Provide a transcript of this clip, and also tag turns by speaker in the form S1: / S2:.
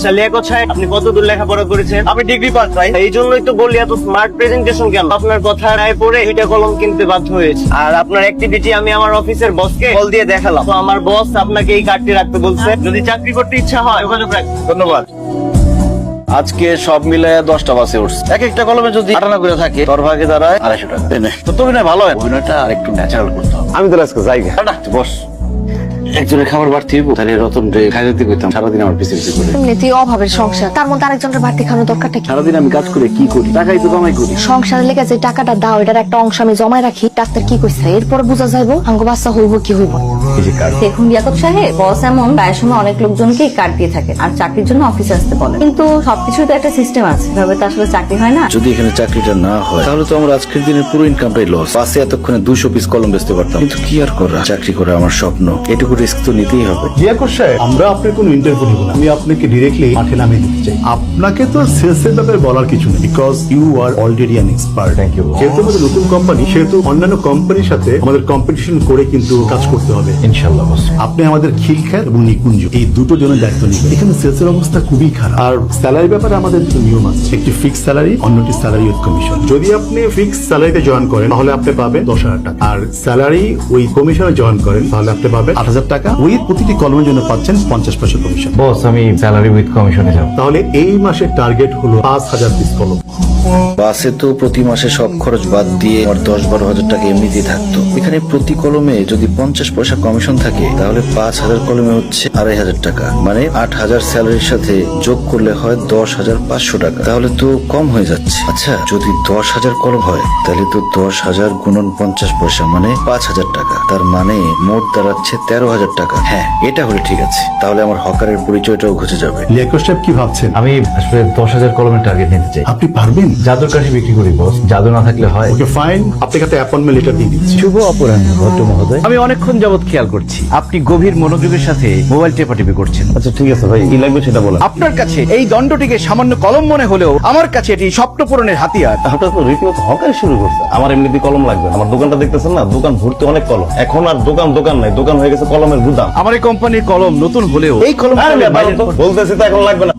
S1: আচ্ছা লিয়াকত সাহেব, আপনি কতদূর লেখাপড়া করেছেন? আমি ডিগ্রি পাস ভাই। এই জন্যই তো বলি এত স্মার্ট প্রেজেন্টেশন কেন? আপনার কথা রায় পড়ে দুইটা কলম কিনতে বাধ্য হয়েছে। আর আপনার অ্যাক্টিভিটি আমি আমার অফিসের বসকে কল দিয়ে দেখালাম, তো আমার বস আপনাকে এই কার্ডটি রাখতে বলছে। যদি চাকরি করতে ইচ্ছা হয় যোগাযোগ রাখবেন। ধন্যবাদ।
S2: আজকে সব মিলায় 10টা বাসে উঠছে। এক একটা কলমে যদি 8 আনা করে থাকে, তোর ভাগে দাঁড়ায় 250 টাকা। তো তো অভিনয় ভালো হয়, অভিনয়টা আর একটু ন্যাচারাল করতে হবে।
S3: আমি তো আজকে যাই
S2: না বস, একজনের খাবার বাড়তি হইব, তাহলে রতন রে খাই দিতে কইতাম সারাদিন আমার পিছে পিছে করে।
S4: এমনিতেই অভাবের সংসার, তার মধ্যে আরেকজনের বাড়তি খাওয়ানোর দরকারটা কি?
S2: সারাদিন আমি কাজ করে কি করি? টাকাই তো কামাই করি।
S4: সংসারে লেগে যে টাকাটা দাও, এটার একটা অংশ আমি জমায় রাখি। ডাক্তার কি কইছে এরপর বোঝা যাইব আঙ্গ বাচ্চা হইব কি হইব।
S5: দেখুন লিয়াকত সাহেব, বস এমন প্রায় সময় অনেক লোকজনকেই কার্ড দিয়ে থাকে আর চাকরির জন্য অফিসে আসতে বলে, কিন্তু সবকিছুর তো একটা সিস্টেম আছে, এভাবে তো আসলে চাকরি হয় না।
S2: যদি এখানে চাকরিটা না হয় তাহলে তো আমার আজকের দিনের পুরো ইনকামটাই লস। পাশে এতক্ষণে 200 পিস কলম বেচতে পারতাম, কিন্তু কি আর করা, চাকরি করা আমার স্বপ্ন, এটুকু রিস্ক তো নিতেই হবে।
S3: লিয়াকত সাহেব, আমরা আপনার কোনো ইন্টারভিউ নিব না, আমি আপনাকে ডিরেক্টলি মাঠে নামিয়ে দিতে চাই। আপনাকে তো সেলসের ব্যাপারে বলার কিছু নেই, because you are already an expert. Thank you. যেহেতু আমাদের নতুন কোম্পানি, সেহেতু অন্যান্য কোম্পানির সাথে আমাদের কম্পিটিশন করে কিন্তু কাজ করতে হবে। ইনশাআল্লাহ বস। আপনি আমাদের খিলখ্যার এবং নিকুঞ্জ এই দুটো জনের দায়িত্ব নেবেন। এখানে সেলসের অবস্থা খুবই খারাপ, আর স্যালারি ব্যাপারে আমাদের দুটো নিয়ম আছে, একটি ফিক্স স্যালারি, অন্যটি স্যালারি উইথ কমিশন। যদি আপনি ফিক্স স্যালারিতে জয়েন করেন তাহলে আপনি পাবেন 10,000 টাকা, আর স্যালারি ওই কমিশনে জয়েন করেন তাহলে আপনি পাবেন 8,000 টাকা। ওই প্রতিটি কলমের জন্য পাচ্ছেন 50 পয়সা কমিশন।
S6: বস, আমি স্যালারি উইথ কমিশনে যাব।
S3: তাহলে এই মাসের টার্গেট হলো 5,000 পিস কলম।
S2: বাসে তো প্রতি মাসে সব খরচ বাদ দিয়ে আমার 10-12 হাজার টাকা এমনিতেই থাকতো। এখানে প্রতি কলমে যদি 50 পয়সা কমিশন থাকে তাহলে 5,000 কলমে হচ্ছে 2,500 টাকা, মানে 8,000 স্যালারির সাথে যোগ করলে হয় 10,500 টাকা। তাহলে তো কম হয়ে যাচ্ছে। আচ্ছা, যদি 10,000 কলম হয় তাহলে তো 10,000 গুণন 50 পয়সা মানে 5,000 টাকা, তার মানে মোট দাঁড়াচ্ছে 13,000 টাকা। হ্যাঁ, এটা হলে ঠিক আছে, তাহলে আমার হকারের পরিচয়টাও ঘুচে যাবে।
S3: লিয়াকত সাহেব, কি ভাবছেন?
S6: আমি আসলে 10,000 কলমের টার্গেট নিতে চাই।
S3: আপনি পারবেন?
S6: জাদুর কাঠি বিক্রি করি বস, জাদু না থাকলে হয়।
S3: ওকে ফাইন, আপনাকে একটা অ্যাপয়েন্টমেন্ট লেটার দিয়ে দিচ্ছি।
S6: শুভ অপরাহ্ন ভদ্র মহোদয়। আমি অনেকক্ষণ যাবত খেয়াল করছি আপনি গভীর মনোযোগের সাথে মোবাইল টেপাটেপি করছেন।
S3: আচ্ছা ঠিক আছে ভাই, কি লাগবে সেটা বলেন।
S6: আপনার কাছে এই দণ্ডটিকে সামান্য কলম মনে হলেও আমার কাছে এটি স্বপ্ন পূরণের হাতিয়ার।
S1: আপনার তো রীতিমতো হকারি শুরু করছে। আমার এমনিতে কলম লাগবে। আমার দোকানটা দেখতেছেন না, দোকান ভর্তি অনেক কলম। এখন আর দোকান নাই, দোকান হয়ে গেছে কলমের গুদাম।
S6: আমার এই কোম্পানির কলম নতুন হলেও এই কলম
S1: বলতেছি তো এখন লাগবে না।